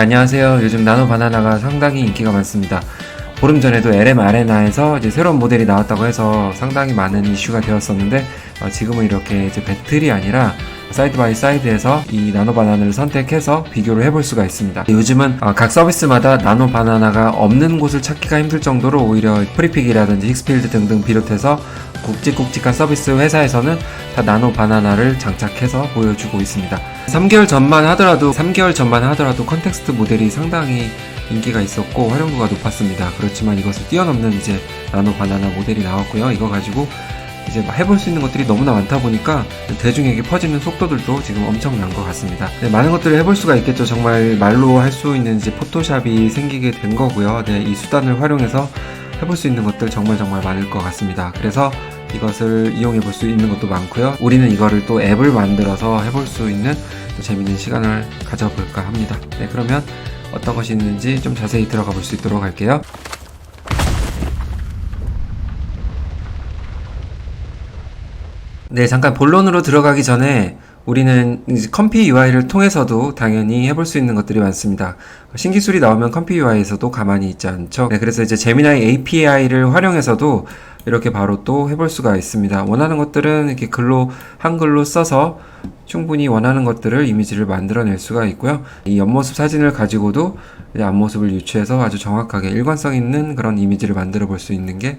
안녕하세요. 요즘 나노 바나나가 상당히 인기가 많습니다. 보름 전에도 LM 아레나에서 이제 새로운 모델이 나왔다고 해서 상당히 많은 이슈가 되었었는데 지금은 이렇게 이제 배틀이 아니라 사이드 바이 사이드에서 이 나노 바나나를 선택해서 비교를 해볼 수가 있습니다. 요즘은 각 서비스마다 나노 바나나가 없는 곳을 찾기가 힘들 정도로 오히려 프리픽이라든지 힉스필드 등등 비롯해서 굵직굵직한 서비스 회사에서는 다 나노 바나나를 장착해서 보여주고 있습니다. 3개월 전만 하더라도 컨텍스트 모델이 상당히 인기가 있었고 활용도가 높았습니다. 그렇지만 이것을 뛰어넘는 이제 나노 바나나 모델이 나왔고요. 이거 가지고 이제 해볼 수 있는 것들이 너무나 많다 보니까 대중에게 퍼지는 속도들도 지금 엄청난 것 같습니다. 네, 많은 것들을 해볼 수가 있겠죠. 정말 말로 할 수 있는 이제 포토샵이 생기게 된 거고요. 네, 이 수단을 활용해서 해볼 수 있는 것들 정말 많을 것 같습니다. 그래서 이것을 이용해 볼 수 있는 것도 많고요. 우리는 이거를 또 앱을 만들어서 해볼 수 있는 또 재밌는 시간을 가져볼까 합니다. 네, 그러면 어떤 것이 있는지 좀 자세히 들어가 볼 수 있도록 할게요. 네, 잠깐 본론으로 들어가기 전에 우리는 이제 컴피 UI를 통해서도 당연히 해볼 수 있는 것들이 많습니다. 신기술이 나오면 컴피 UI에서도 가만히 있지 않죠. 네, 그래서 이제 제미나이 API를 활용해서도 이렇게 바로 또 해볼 수가 있습니다. 원하는 것들은 이렇게 한글로 써서 충분히 원하는 것들을 이미지를 만들어낼 수가 있고요. 이 옆모습 사진을 가지고도 이제 앞모습을 유추해서 아주 정확하게 일관성 있는 그런 이미지를 만들어 볼 수 있는 게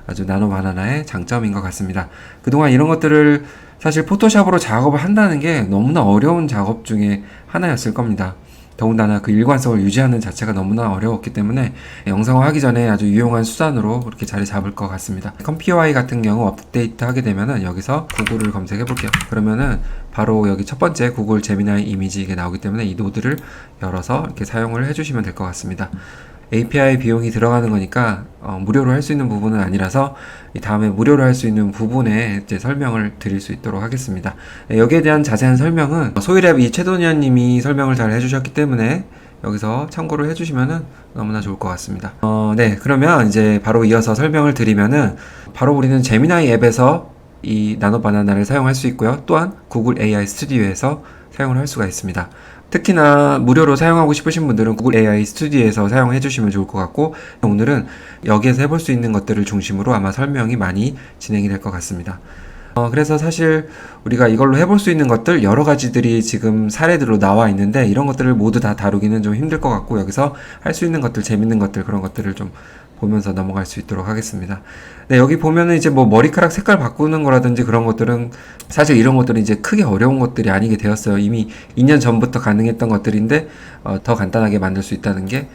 아주 나노 바나나의 장점인 것 같습니다. 그동안 이런 것들을 사실 포토샵으로 작업을 한다는 게 너무나 어려운 작업 중에 하나였을 겁니다. 더군다나 그 일관성을 유지하는 자체가 너무나 어려웠기 때문에 영상화하기 전에 아주 유용한 수단으로 그렇게 자리 잡을 것 같습니다. 컴퓨I 같은 경우 업데이트 하게 되면은 여기서 구글을 검색해 볼게요. 그러면은 바로 여기 첫 번째 구글 제미나이 이미지 이게 나오기 때문에 이 노드를 열어서 이렇게 사용을 해주시면 될 것 같습니다. API 비용이 들어가는 거니까 무료로 할 수 있는 부분은 아니라서 이 다음에 무료로 할 수 있는 부분에 이제 설명을 드릴 수 있도록 하겠습니다. 여기에 대한 자세한 설명은 소이랩 이 최도니안 님이 설명을 잘 해주셨기 때문에 여기서 참고를 해주시면은 너무나 좋을 것 같습니다. 네, 그러면 이제 바로 이어서 설명을 드리면은 바로 우리는 제미나이 앱에서 이 나노 바나나를 사용할 수 있고요. 또한 구글 AI 스튜디오에서 사용을 할 수가 있습니다. 특히나 무료로 사용하고 싶으신 분들은 구글 AI 스튜디오에서 사용해 주시면 좋을 것 같고, 오늘은 여기에서 해볼 수 있는 것들을 중심으로 아마 설명이 많이 진행이 될 것 같습니다. 그래서 사실 우리가 이걸로 해볼 수 있는 것들 여러 가지들이 지금 사례들로 나와 있는데 이런 것들을 모두 다 다루기는 좀 힘들 것 같고, 여기서 할 수 있는 것들, 재밌는 것들, 그런 것들을 좀 보면서 넘어갈 수 있도록 하겠습니다. 네, 여기 보면은 이제 뭐 머리카락 색깔 바꾸는 거라든지 그런 것들은 사실 이런 것들은 이제 크게 어려운 것들이 아니게 되었어요. 이미 2년 전부터 가능했던 것들인데 더 간단하게 만들 수 있다는 게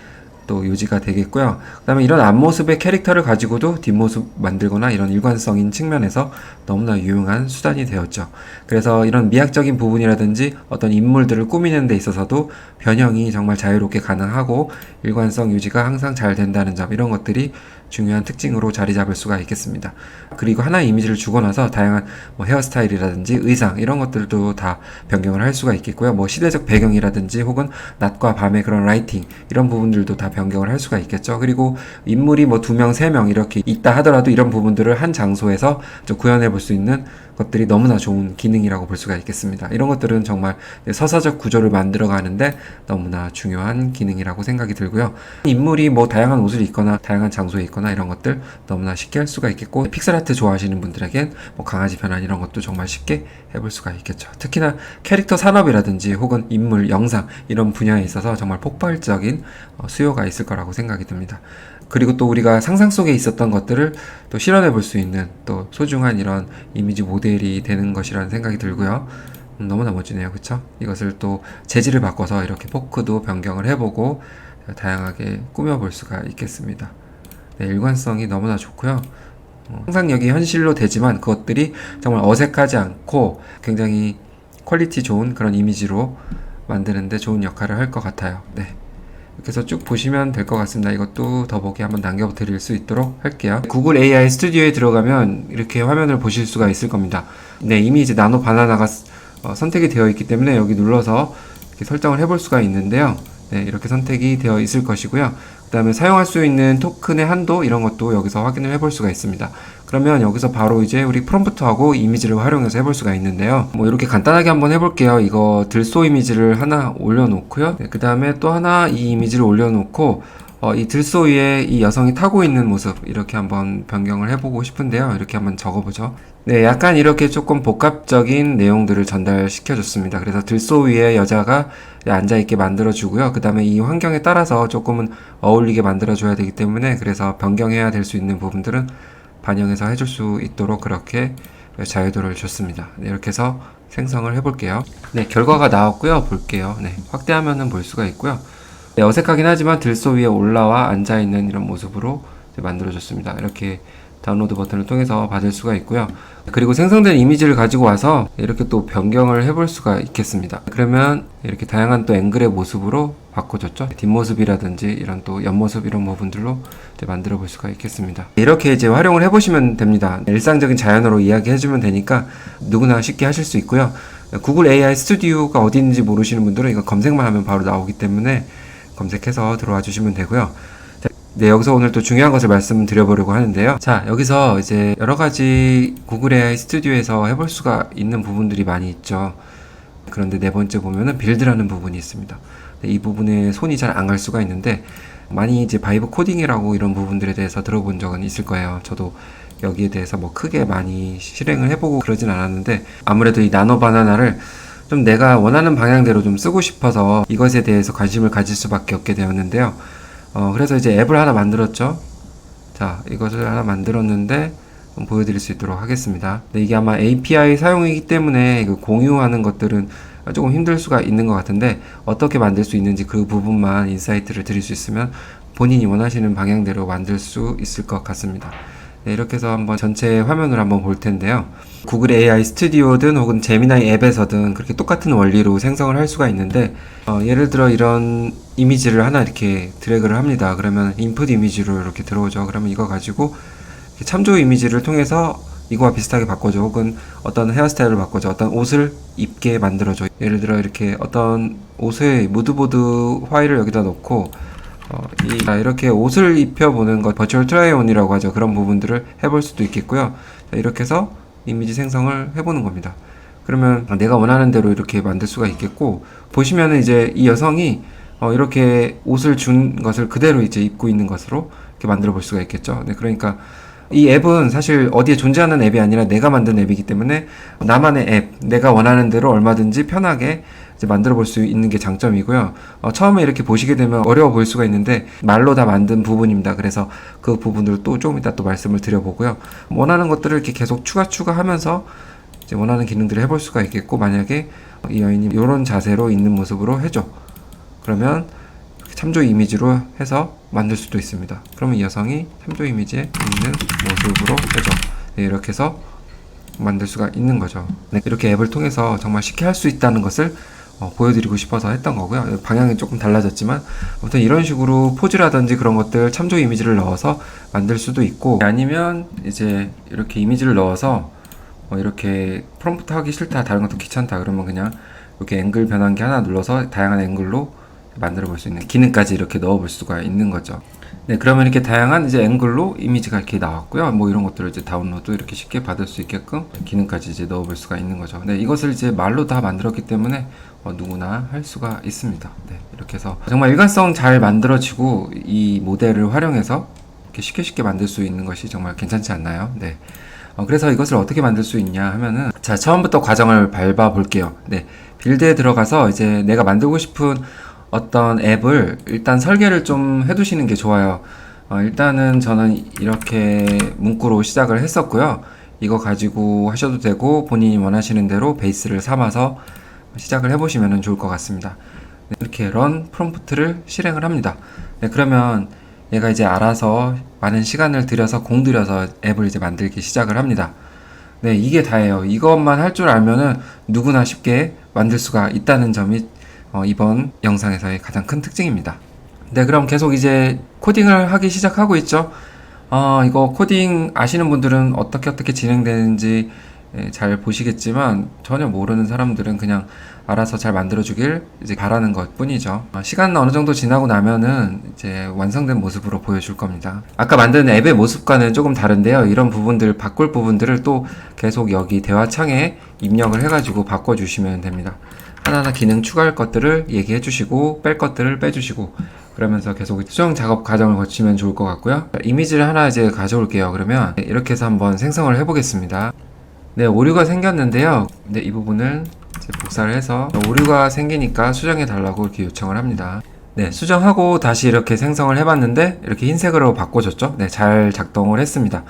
또 요지가 되겠고요. 그 다음에 이런 앞모습의 캐릭터를 가지고도 뒷모습 만들거나 이런 일관성인 측면에서 너무나 유용한 수단이 되었죠. 그래서 이런 미학적인 부분이라든지 어떤 인물들을 꾸미는 데 있어서도 변형이 정말 자유롭게 가능하고 일관성 유지가 항상 잘 된다는 점, 이런 것들이 중요한 특징으로 자리 잡을 수가 있겠습니다. 그리고 하나의 이미지를 주고 나서 다양한 뭐 헤어스타일이라든지 의상 이런 것들도 다 변경을 할 수가 있겠고요. 뭐 시대적 배경이라든지 혹은 낮과 밤의 그런 라이팅 이런 부분들도 다 변경을 할 수가 있겠죠. 그리고 인물이 뭐 2명, 3명 이렇게 있다 하더라도 이런 부분들을 한 장소에서 좀 구현해 볼 수 있는 것들이 너무나 좋은 기능이라고 볼 수가 있겠습니다. 이런 것들은 정말 서사적 구조를 만들어 가는데 너무나 중요한 기능이라고 생각이 들고요. 인물이 뭐 다양한 옷을 입거나 다양한 장소에 있거나 이런 것들 너무나 쉽게 할 수가 있겠고, 픽셀아트 좋아하시는 분들에겐 뭐 강아지 변환 이런 것도 정말 쉽게 해볼 수가 있겠죠. 특히나 캐릭터 산업이라든지 혹은 인물, 영상 이런 분야에 있어서 정말 폭발적인 수요가 있을 거라고 생각이 듭니다. 그리고 또 우리가 상상 속에 있었던 것들을 또 실현해 볼 수 있는 또 소중한 이런 이미지 모델이 되는 것이라는 생각이 들고요. 너무나 멋지네요. 그쵸? 이것을 또 재질을 바꿔서 이렇게 포크도 변경을 해보고 다양하게 꾸며볼 수가 있겠습니다. 네, 일관성이 너무나 좋고요. 상상력이 현실로 되지만 그것들이 정말 어색하지 않고 굉장히 퀄리티 좋은 그런 이미지로 만드는데 좋은 역할을 할 것 같아요. 네. 이렇게 해서 쭉 보시면 될 것 같습니다. 이것도 더보기 한번 남겨드릴 수 있도록 할게요. 구글 AI 스튜디오에 들어가면 이렇게 화면을 보실 수가 있을 겁니다. 네, 이미 이제 나노 바나나가 선택이 되어 있기 때문에 여기 눌러서 이렇게 설정을 해볼 수가 있는데요. 네, 이렇게 선택이 되어 있을 것이고요. 그 다음에 사용할 수 있는 토큰의 한도 이런 것도 여기서 확인을 해볼 수가 있습니다. 그러면 여기서 바로 이제 우리 프롬프트하고 이미지를 활용해서 해볼 수가 있는데요. 뭐 이렇게 간단하게 한번 해볼게요. 이거 들소 이미지를 하나 올려놓고요. 네, 그 다음에 또 하나 이 이미지를 올려놓고 이 들소 위에 이 여성이 타고 있는 모습 이렇게 한번 변경을 해보고 싶은데요. 이렇게 한번 적어보죠. 네, 약간 이렇게 조금 복합적인 내용들을 전달시켜 줬습니다. 그래서 들소 위에 여자가 앉아있게 만들어주고요. 그 다음에 이 환경에 따라서 조금은 어울리게 만들어줘야 되기 때문에 그래서 변경해야 될 수 있는 부분들은 반영해서 해줄 수 있도록 그렇게 자유도를 줬습니다. 네, 이렇게 해서 생성을 해볼게요. 네, 결과가 나왔고요. 볼게요. 네, 확대하면은 볼 수가 있고요. 네, 어색하긴 하지만 들소 위에 올라와 앉아있는 이런 모습으로 만들어줬습니다. 이렇게 다운로드 버튼을 통해서 받을 수가 있고요. 그리고 생성된 이미지를 가지고 와서 이렇게 또 변경을 해볼 수가 있겠습니다. 그러면 이렇게 다양한 또 앵글의 모습으로 바꿔줬죠. 뒷모습이라든지 이런 또 옆모습 이런 부분들로 이제 만들어 볼 수가 있겠습니다. 이렇게 이제 활용을 해보시면 됩니다. 일상적인 자연어로 이야기해주면 되니까 누구나 쉽게 하실 수 있고요. 구글 AI 스튜디오가 어디 있는지 모르시는 분들은 이거 검색만 하면 바로 나오기 때문에 검색해서 들어와 주시면 되고요. 네, 여기서 오늘 또 중요한 것을 말씀드려보려고 하는데요. 자, 여기서 이제 여러 가지 구글 AI 스튜디오에서 해볼 수가 있는 부분들이 많이 있죠. 그런데 네 번째 보면은 빌드라는 부분이 있습니다. 네, 이 부분에 손이 잘 안 갈 수가 있는데 많이 이제 바이브 코딩이라고 이런 부분들에 대해서 들어본 적은 있을 거예요. 저도 여기에 대해서 뭐 크게 많이 실행을 해보고 그러진 않았는데 아무래도 이 나노 바나나를 좀 내가 원하는 방향대로 좀 쓰고 싶어서 이것에 대해서 관심을 가질 수밖에 없게 되었는데요. 그래서 이제 앱을 하나 만들었죠. 자, 이것을 하나 만들었는데 보여드릴 수 있도록 하겠습니다. 네, 이게 아마 API 사용이기 때문에 공유하는 것들은 조금 힘들 수가 있는 것 같은데 어떻게 만들 수 있는지 그 부분만 인사이트를 드릴 수 있으면 본인이 원하시는 방향대로 만들 수 있을 것 같습니다. 네, 이렇게 해서 한번 전체 화면을 한번 볼 텐데요. 구글 AI 스튜디오든 혹은 제미나이 앱에서든 그렇게 똑같은 원리로 생성을 할 수가 있는데 예를 들어 이런 이미지를 하나 이렇게 드래그를 합니다. 그러면 인풋 이미지로 이렇게 들어오죠. 그러면 이거 가지고 참조 이미지를 통해서 이거와 비슷하게 바꿔줘. 혹은 어떤 헤어스타일을 바꿔줘. 어떤 옷을 입게 만들어줘. 예를 들어 이렇게 어떤 옷의 무드보드 파일을 여기다 놓고 이렇게 옷을 입혀보는 것, 버추얼 트라이온이라고 하죠. 그런 부분들을 해볼 수도 있겠고요. 자, 이렇게 해서 이미지 생성을 해보는 겁니다. 그러면 내가 원하는 대로 이렇게 만들 수가 있겠고, 보시면은 이제 이 여성이 이렇게 옷을 준 것을 그대로 이제 입고 있는 것으로 이렇게 만들어 볼 수가 있겠죠. 네, 그러니까 이 앱은 사실 어디에 존재하는 앱이 아니라 내가 만든 앱이기 때문에 나만의 앱, 내가 원하는 대로 얼마든지 편하게 이제 만들어 볼 수 있는 게 장점이고요. 처음에 이렇게 보시게 되면 어려워 보일 수가 있는데 말로 다 만든 부분입니다. 그래서 그 부분을 또 조금 이따 또 말씀을 드려보고요. 원하는 것들을 이렇게 계속 추가하면서 이제 원하는 기능들을 해볼 수가 있겠고, 만약에 이 여인이 이런 자세로 있는 모습으로 해줘. 그러면 참조 이미지로 해서 만들 수도 있습니다. 그러면 이 여성이 참조 이미지에 있는 모습으로 해줘. 네, 이렇게 해서 만들 수가 있는 거죠. 네, 이렇게 앱을 통해서 정말 쉽게 할 수 있다는 것을 보여드리고 싶어서 했던 거고요. 방향이 조금 달라졌지만 아무튼 이런 식으로 포즈라든지 그런 것들 참조 이미지를 넣어서 만들 수도 있고, 아니면 이제 이렇게 이미지를 넣어서 이렇게 프롬프트 하기 싫다, 다른 것도 귀찮다 그러면 그냥 이렇게 앵글 변환기 하나 눌러서 다양한 앵글로 만들어 볼 수 있는 기능까지 이렇게 넣어 볼 수가 있는 거죠. 네, 그러면 이렇게 다양한 이제 앵글로 이미지가 이렇게 나왔고요. 뭐 이런 것들을 이제 다운로드 이렇게 쉽게 받을 수 있게끔 기능까지 이제 넣어 볼 수가 있는 거죠. 네, 이것을 이제 말로 다 만들었기 때문에 누구나 할 수가 있습니다. 네, 이렇게 해서 정말 일관성 잘 만들어지고 이 모델을 활용해서 이렇게 쉽게 만들 수 있는 것이 정말 괜찮지 않나요? 네. 그래서 이것을 어떻게 만들 수 있냐 하면은, 자, 처음부터 과정을 밟아 볼게요. 네, 빌드에 들어가서 이제 내가 만들고 싶은 어떤 앱을 일단 설계를 좀 해두시는 게 좋아요. 일단은 저는 이렇게 문구로 시작을 했었고요. 이거 가지고 하셔도 되고 본인이 원하시는 대로 베이스를 삼아서 시작을 해보시면 좋을 것 같습니다. 네, 이렇게 run 프롬프트를 실행을 합니다. 네, 그러면 얘가 이제 알아서 많은 시간을 들여서 공들여서 앱을 이제 만들기 시작을 합니다. 네, 이게 다예요. 이것만 할 줄 알면은 누구나 쉽게 만들 수가 있다는 점이 이번 영상에서의 가장 큰 특징입니다. 네, 그럼 계속 이제 코딩을 하기 시작하고 있죠. 이거 코딩 아시는 분들은 어떻게 진행되는지 잘 보시겠지만 전혀 모르는 사람들은 그냥 알아서 잘 만들어주길 이제 바라는 것 뿐이죠. 시간 어느 정도 지나고 나면은 이제 완성된 모습으로 보여줄 겁니다. 아까 만든 앱의 모습과는 조금 다른데요. 이런 부분들, 바꿀 부분들을 또 계속 여기 대화창에 입력을 해가지고 바꿔주시면 됩니다. 하나하나 기능 추가할 것들을 얘기해 주시고 뺄 것들을 빼주시고 그러면서 계속 수정 작업 과정을 거치면 좋을 것 같고요. 이미지를 하나 이제 가져올게요. 그러면 이렇게 해서 한번 생성을 해 보겠습니다. 네, 오류가 생겼는데요. 네, 이 부분을 이제 복사를 해서 오류가 생기니까 수정해 달라고 이렇게 요청을 합니다. 네, 수정하고 다시 이렇게 생성을 해봤는데 이렇게 흰색으로 바꿔줬죠. 네, 잘 작동을 했습니다.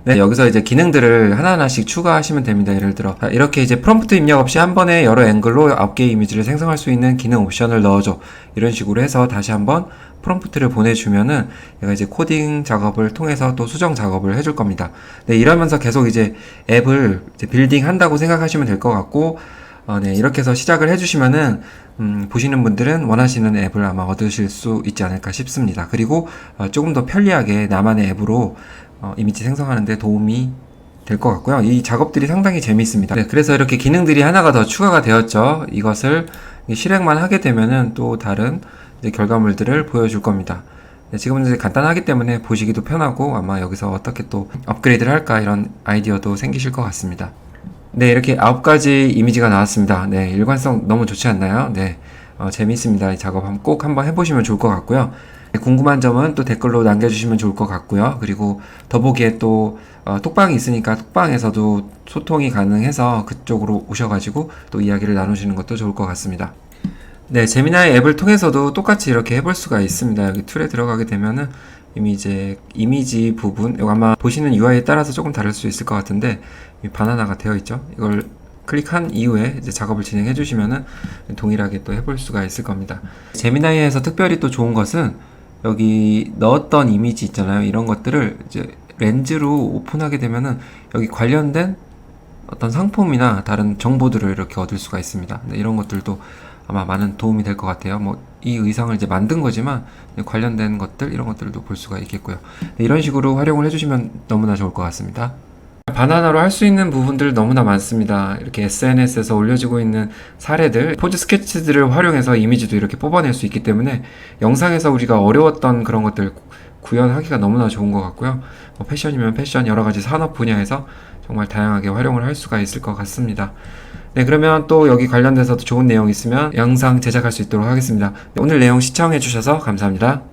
네, 여기서 이제 기능들을 하나하나씩 추가하시면 됩니다. 예를 들어 이렇게 이제 프롬프트 입력 없이 한 번에 여러 앵글로 9개의 이미지를 생성할 수 있는 기능 옵션을 넣어줘. 이런 식으로 해서 다시 한번 프롬프트를 보내주면은 얘가 이제 코딩 작업을 통해서 또 수정 작업을 해줄 겁니다. 네, 이러면서 계속 이제 앱을 이제 빌딩 한다고 생각하시면 될 것 같고 네, 이렇게 해서 시작을 해주시면은 보시는 분들은 원하시는 앱을 아마 얻으실 수 있지 않을까 싶습니다. 그리고 조금 더 편리하게 나만의 앱으로 이미지 생성하는데 도움이 될 것 같고요. 이 작업들이 상당히 재미있습니다. 네, 그래서 이렇게 기능들이 하나가 더 추가가 되었죠. 이것을 실행만 하게 되면은 또 다른 이제 결과물들을 보여줄 겁니다. 네, 지금은 이제 간단하기 때문에 보시기도 편하고 아마 여기서 어떻게 또 업그레이드를 할까 이런 아이디어도 생기실 것 같습니다. 네, 이렇게 9가지 이미지가 나왔습니다. 네, 일관성 너무 좋지 않나요? 네, 재미있습니다. 이 작업 꼭 한번 해보시면 좋을 것 같고요. 네, 궁금한 점은 또 댓글로 남겨주시면 좋을 것 같고요. 그리고 더보기에 또 톡방이 있으니까 톡방에서도 소통이 가능해서 그쪽으로 오셔가지고 또 이야기를 나누시는 것도 좋을 것 같습니다. 네, 제미나이 앱을 통해서도 똑같이 이렇게 해볼 수가 있습니다. 여기 툴에 들어가게 되면은 이미 이제 이미지 부분, 이거 아마 보시는 UI에 따라서 조금 다를 수 있을 것 같은데 바나나가 되어 있죠. 이걸 클릭한 이후에 이제 작업을 진행해 주시면은 동일하게 또 해볼 수가 있을 겁니다. 제미나이에서 특별히 또 좋은 것은 여기 넣었던 이미지 있잖아요. 이런 것들을 이제 렌즈로 오픈하게 되면은 여기 관련된 어떤 상품이나 다른 정보들을 이렇게 얻을 수가 있습니다. 네, 이런 것들도 아마 많은 도움이 될 것 같아요. 뭐 이 의상을 이제 만든 거지만 관련된 것들 이런 것들도 볼 수가 있겠고요. 네, 이런 식으로 활용을 해주시면 너무나 좋을 것 같습니다. 바나나로 할 수 있는 부분들 너무나 많습니다. 이렇게 SNS에서 올려지고 있는 사례들, 포즈 스케치들을 활용해서 이미지도 이렇게 뽑아낼 수 있기 때문에 영상에서 우리가 어려웠던 그런 것들 구현하기가 너무나 좋은 것 같고요. 뭐 패션이면 패션, 여러 가지 산업 분야에서 정말 다양하게 활용을 할 수가 있을 것 같습니다. 네, 그러면 또 여기 관련돼서도 좋은 내용 있으면 영상 제작할 수 있도록 하겠습니다. 네, 오늘 내용 시청해 주셔서 감사합니다.